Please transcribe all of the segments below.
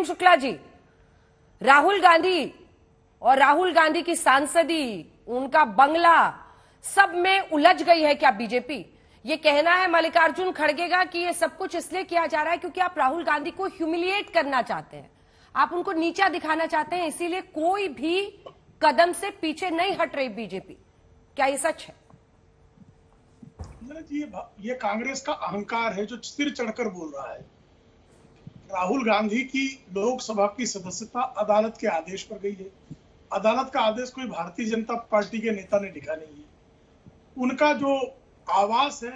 M Shukla ji, Rahul Gandhi और राहुल गांधी की सांसदी, उनका बंगला, सब में उलझ गई है क्या बीजेपी? ये कहना है मल्लिकार्जुन खड़गे का कि ये सब कुछ इसलिए किया जा रहा है क्योंकि आप राहुल गांधी को ह्यूमिलिएट करना चाहते हैं, आप उनको नीचा दिखाना चाहते हैं, इसीलिए कोई भी कदम से पीछे नहीं हट रही बीजेपी। क्या ये सच है? जी, ये कांग्रेस का अहंकार है जो सिर चढ़कर बोल रहा है। राहुल गांधी की लोकसभा की सदस्यता अदालत के आदेश पर गई है। अदालत का आदेश कोई भारतीय जनता पार्टी के नेता ने लिखा नहीं है। उनका जो आवास है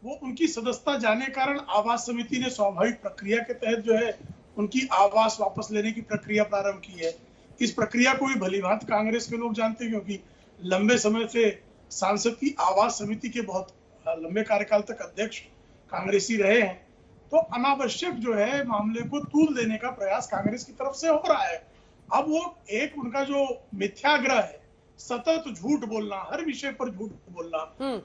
वो उनकी सदस्यता जाने कारण आवास समिति ने स्वाभाविक प्रक्रिया के तहत जो है उनकी आवास वापस लेने की प्रक्रिया प्रारंभ की है। इस प्रक्रिया को भी भलीभांति कांग्रेस के लोग जानते हैं, क्योंकि लंबे समय से सांसद की आवास समिति के बहुत लंबे कार्यकाल तक अध्यक्ष कांग्रेसी रहे हैं। तो अनावश्यक जो है मामले को तूल देने का प्रयास कांग्रेस की तरफ से हो रहा है। अब वो एक उनका जो मिथ्याग्रह है, सतत झूठ बोलना, हर विषय पर झूठ बोलना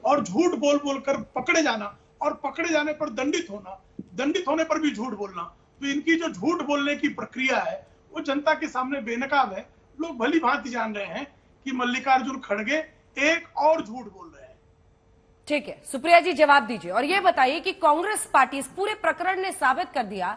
और झूठ बोल बोलकर पकड़े जाना और पकड़े जाने पर दंडित होना, दंडित होने पर भी झूठ बोलना, तो इनकी जो झूठ बोलने की प्रक्रिया है वो जनता के सामने बेनकाब है। लोग भली भांति जान रहे हैं कि मल्लिकार्जुन खड़गे एक और झूठ बोल रहे हैं। ठीक है, सुप्रिया जी जवाब दीजिए और ये बताइए कि कांग्रेस पार्टी इस पूरे प्रकरण ने साबित कर दिया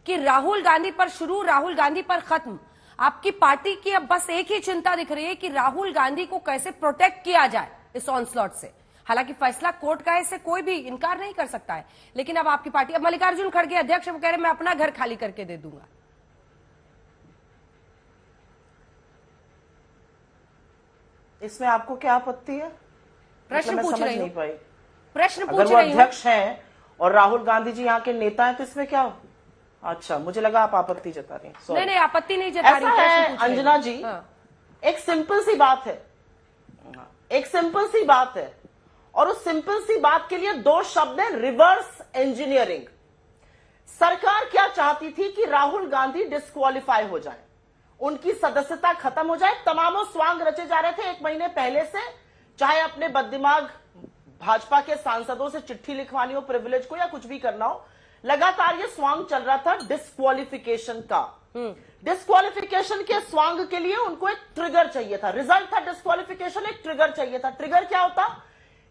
कि राहुल गांधी पर शुरू, राहुल गांधी पर खत्म। आपकी पार्टी की अब बस एक ही चिंता दिख रही है कि राहुल गांधी को कैसे प्रोटेक्ट किया जाए इस ऑनस्लॉट से। हालांकि फैसला कोर्ट का है, इससे कोई भी इनकार नहीं कर सकता है, लेकिन अब आपकी पार्टी, अब मल्लिकार्जुन खड़गे अध्यक्ष, वो कह रहे मैं अपना घर खाली करके दे दूंगा। इसमें आपको क्या आपत्ति है? प्रश्न पूछ रही हूं, प्रश्न पूछ रही हूं। अगर वो अध्यक्ष हैं और राहुल गांधी जी यहाँ के नेता हैं तो इसमें क्या? अच्छा, मुझे लगा आप आपत्ति जता रही हैं। नहीं, आपत्ति नहीं जता रही। ऐसा है अंजना जी, एक सिंपल सी बात है, एक सिंपल सी बात है, और उस सिंपल सी बात के लिए दो शब्द है, रिवर्स इंजीनियरिंग। सरकार क्या चाहती थी कि राहुल गांधी डिस्क्वालीफाई हो जाए, उनकी सदस्यता खत्म हो जाए। तमामों स्वांग रचे जा रहे थे एक महीने पहले से, चाहे अपने बददिमाग भाजपा के सांसदों से चिट्ठी लिखवानी हो प्रिविलेज को या कुछ भी करना हो, लगातार ये स्वांग चल रहा था डिस्क्वालिफिकेशन का। डिस्क्वालिफिकेशन के स्वांग के लिए उनको एक ट्रिगर चाहिए था, रिजल्ट था डिस्क्वालिफिकेशन, एक ट्रिगर चाहिए था। ट्रिगर क्या होता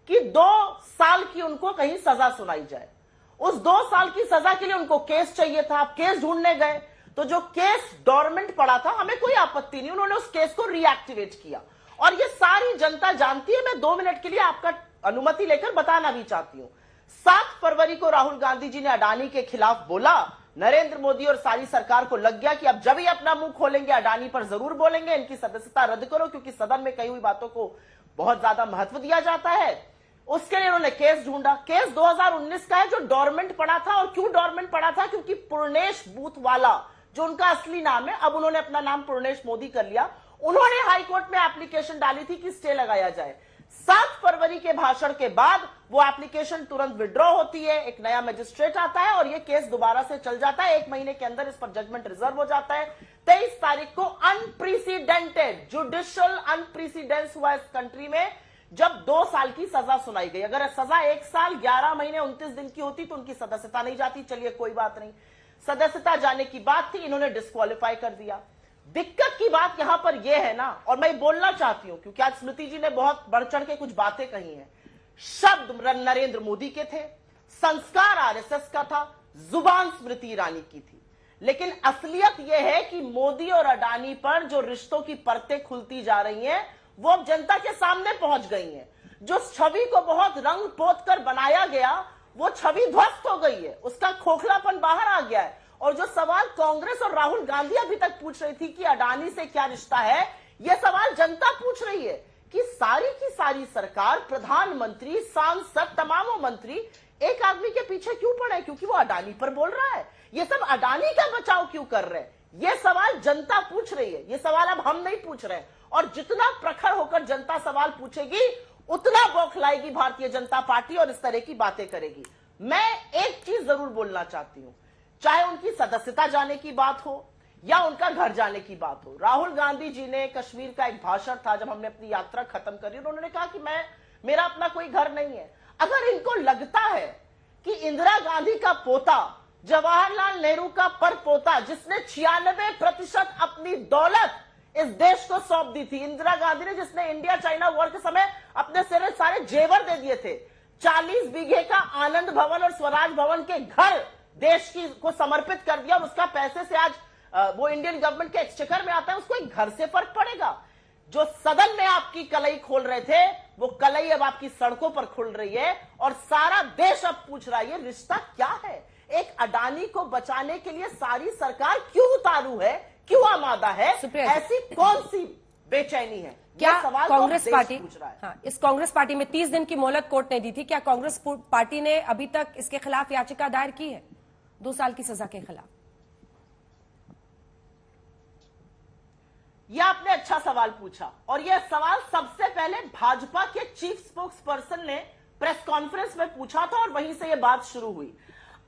कि 2 साल की उनको कहीं सजा सुनाई जाए। उस 2 साल की सजा के लिए उनको केस चाहिए था। आप केस ढूंढने गए तो जो केस डोरमेंट पड़ा था, हमें कोई आपत्ति नहीं, उन्होंने उस केस को रिएक्टिवेट किया और ये सारी जनता जानती है। मैं 2 मिनट के लिए आपका अनुमति लेकर बताना भी चाहती हूं। 7 फरवरी को राहुल गांधी जी ने अडानी के खिलाफ बोला, नरेंद्र मोदी और सारी सरकार को लग गया कि अब जब ही अपना मुंह खोलेंगे अडानी पर जरूर बोलेंगे, इनकी सदस्यता रद्द करो, क्योंकि सदन में कही हुई बातों को बहुत ज्यादा महत्व दिया जाता है। उसके लिए उन्होंने केस ढूंढा। केस 2019 का है जो डोरमेंट पड़ा था। और क्यों डोरमेंट पड़ा था? क्योंकि पूर्णेश बूथवाला, जो उनका असली नाम है, अब उन्होंने अपना नाम पूर्णेश मोदी कर लिया, उन्होंने हाईकोर्ट में एप्लीकेशन डाली थी कि स्टे लगाया जाए। 7 फरवरी के भाषण के बाद वो एप्लीकेशन तुरंत विड्रॉ होती है, एक नया मजिस्ट्रेट आता है और ये केस दोबारा से चल जाता है। 1 महीने के अंदर इस पर जजमेंट रिजर्व हो जाता है। 23 तारीख को अनप्रेसिडेंटेड जुडिशियल अनप्रेसिडेंस हुआ इस कंट्री में, जब 2 साल की सजा सुनाई गई। अगर सजा 1 साल 11 महीने 29 दिन की होती तो उनकी सदस्यता नहीं जाती। चलिए कोई बात नहीं, सदस्यता जाने की बात थी, इन्होंने डिस्क्वालीफाई कर दिया। दिक्कत की बात यहां पर यह है ना, और मैं बोलना चाहती हूं क्योंकि आज स्मृति जी ने बहुत बढ़ चढ़ के कुछ बातें कही हैं। शब्द नरेंद्र मोदी के थे, संस्कार आरएसएस का था, जुबान स्मृति ईरानी की थी, लेकिन असलियत यह है कि मोदी और अडानी पर जो रिश्तों की परतें खुलती जा रही हैं वो अब जनता के सामने पहुंच गई हैं। जो छवि को बहुत रंग पोत कर बनाया गया वो छवि ध्वस्त हो गई है, उसका खोखलापन बाहर आ गया है। और जो सवाल कांग्रेस और राहुल गांधी अभी तक पूछ रही थी कि अडानी से क्या रिश्ता है, यह सवाल जनता पूछ रही है कि सारी की सारी सरकार, प्रधानमंत्री, सांसद, तमामों मंत्री एक आदमी के पीछे क्यों पड़े? क्योंकि वो अडानी पर बोल रहा है। ये सब अडानी का बचाव क्यों कर रहे हैं? ये सवाल जनता पूछ रही है, ये सवाल अब हम नहीं पूछ रहे हैं। और जितना प्रखर होकर जनता सवाल पूछेगी उतना बौखलाएगी भारतीय जनता पार्टी और इस तरह की बातें करेगी। मैं एक चीज जरूर बोलना चाहती हूं, चाहे उनकी सदस्यता जाने की बात हो या उनका घर जाने की बात हो। राहुल गांधी जी ने कश्मीर का एक भाषण था जब हमने अपनी यात्रा खत्म करी, उन्होंने कहा कि मेरा अपना कोई घर नहीं है। अगर इनको लगता है कि इंदिरा गांधी का पोता जवाहरलाल नेहरू का परपोता, जिसने 96% अपनी दौलत इस देश को सौंप दी थी, इंदिरा गांधी ने, जिसने इंडिया चाइना वॉर के समय अपने सारे जेवर दे दिए थे, 40 बीघे का आनंद भवन और स्वराज भवन के घर देश को समर्पित कर दिया, और उसका पैसे से आज वो इंडियन गवर्नमेंट के एक्सचेकर में आता है, उसको एक घर से फर्क पड़ेगा। जो सदन में आपकी कलई खोल रहे थे, वो कलई अब आपकी सड़कों पर खुल रही है, और सारा देश अब पूछ रहा है ये रिश्ता क्या है। एक अडानी को बचाने के लिए सारी सरकार क्यों उतारू है, क्यों आमादा है, ऐसी कौन सी बेचैनी है? क्या सवाल कांग्रेस पार्टी, पूछ रहा है। हाँ, इस कांग्रेस पार्टी में 30 दिन की मोहलत कोर्ट ने दी थी, क्या कांग्रेस पार्टी ने अभी तक इसके खिलाफ याचिका दायर की है 2 साल की सजा के खिलाफ? यह आपने अच्छा सवाल पूछा, और यह सवाल सबसे पहले भाजपा के चीफ स्पोक्स पर्सन ने प्रेस कॉन्फ्रेंस में पूछा था, और वहीं से यह बात शुरू हुई।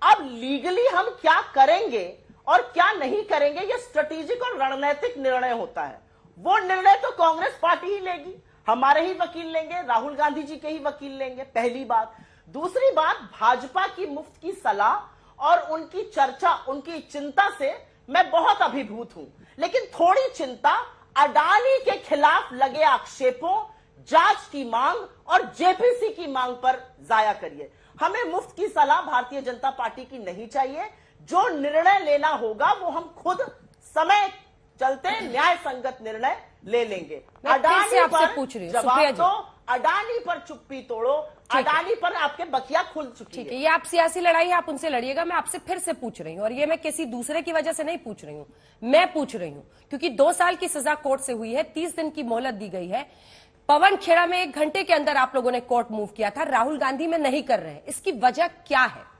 अब लीगली हम क्या करेंगे और क्या नहीं करेंगे, यह स्ट्रेटेजिक और रणनीतिक निर्णय होता है। वो निर्णय तो कांग्रेस पार्टी ही लेगी, हमारे ही वकील लेंगे, राहुल गांधी जी के ही वकील लेंगे, पहली बात। दूसरी बात, भाजपा की मुफ्त की सलाह और उनकी चर्चा, उनकी चिंता से मैं बहुत अभिभूत हूं, लेकिन थोड़ी चिंता अडानी के खिलाफ लगे आक्षेपों, जांच की मांग और जेपीसी की मांग पर जाया करिए। हमें मुफ्त की सलाह भारतीय जनता पार्टी की नहीं चाहिए। जो निर्णय लेना होगा वो हम खुद समय चलते न्याय संगत निर्णय ले लेंगे। अडानी पर पूछ रही हूं, जवाब दो, अडानी पर चुप्पी तोड़ो, अडानी पर आपके बखिया खुल चुकी है। ठीक है, ये आप सियासी लड़ाई है, आप उनसे लड़िएगा। मैं आपसे फिर से पूछ रही हूं, और ये मैं किसी दूसरे की वजह से नहीं पूछ रही हूं, मैं पूछ रही हूं क्योंकि 2 साल की सजा कोर्ट से हुई है, 30 दिन की मोहलत दी गई है। पवन खेड़ा में 1 घंटे के अंदर आप लोगों ने कोर्ट मूव किया था, राहुल गांधी में नहीं कर रहे हैं, इसकी वजह क्या है?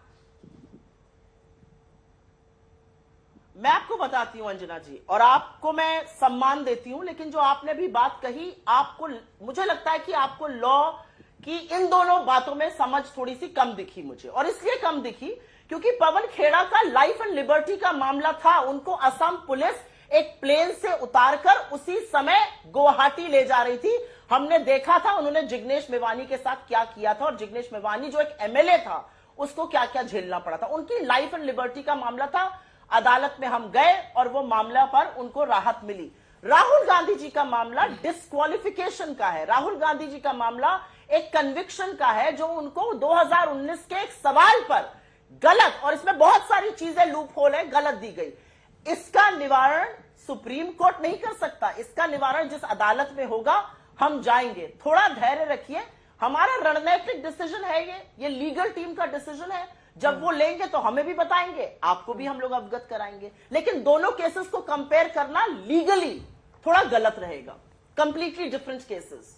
मैं आपको बताती हूं अंजना जी, और आपको मैं सम्मान देती हूं, लेकिन जो आपने भी बात कही, आपको, मुझे लगता है कि आपको लॉ की इन दोनों बातों में समझ थोड़ी सी कम दिखी मुझे। और इसलिए कम दिखी क्योंकि पवन खेड़ा का लाइफ एंड लिबर्टी का मामला था। उनको असम पुलिस एक प्लेन से उतारकर उसी समय गुवाहाटी ले जा रही थी। हमने देखा था उन्होंने जिग्नेश मेवानी के साथ क्या किया था, और जिग्नेश मेवानी जो एक एमएलए था उसको क्या क्या झेलना पड़ा था। उनकी लाइफ एंड लिबर्टी का मामला था। अदालत में हम गए और वो मामला पर उनको राहत मिली। राहुल गांधी जी का मामला डिस्क्वालिफिकेशन का है। राहुल गांधी जी का मामला एक कन्विक्शन का है, जो उनको 2019 के एक सवाल पर गलत, और इसमें बहुत सारी चीजें लूप होल है, गलत दी गई। इसका निवारण सुप्रीम कोर्ट नहीं कर सकता। इसका निवारण जिस अदालत में होगा हम जाएंगे। थोड़ा धैर्य रखिए, हमारा रणनीतिक डिसीजन है, ये लीगल टीम का डिसीजन है। जब वो लेंगे तो हमें भी बताएंगे, आपको भी हम लोग अवगत कराएंगे। लेकिन दोनों केसेस को कंपेयर करना लीगली थोड़ा गलत रहेगा, कंप्लीटली डिफरेंट केसेस।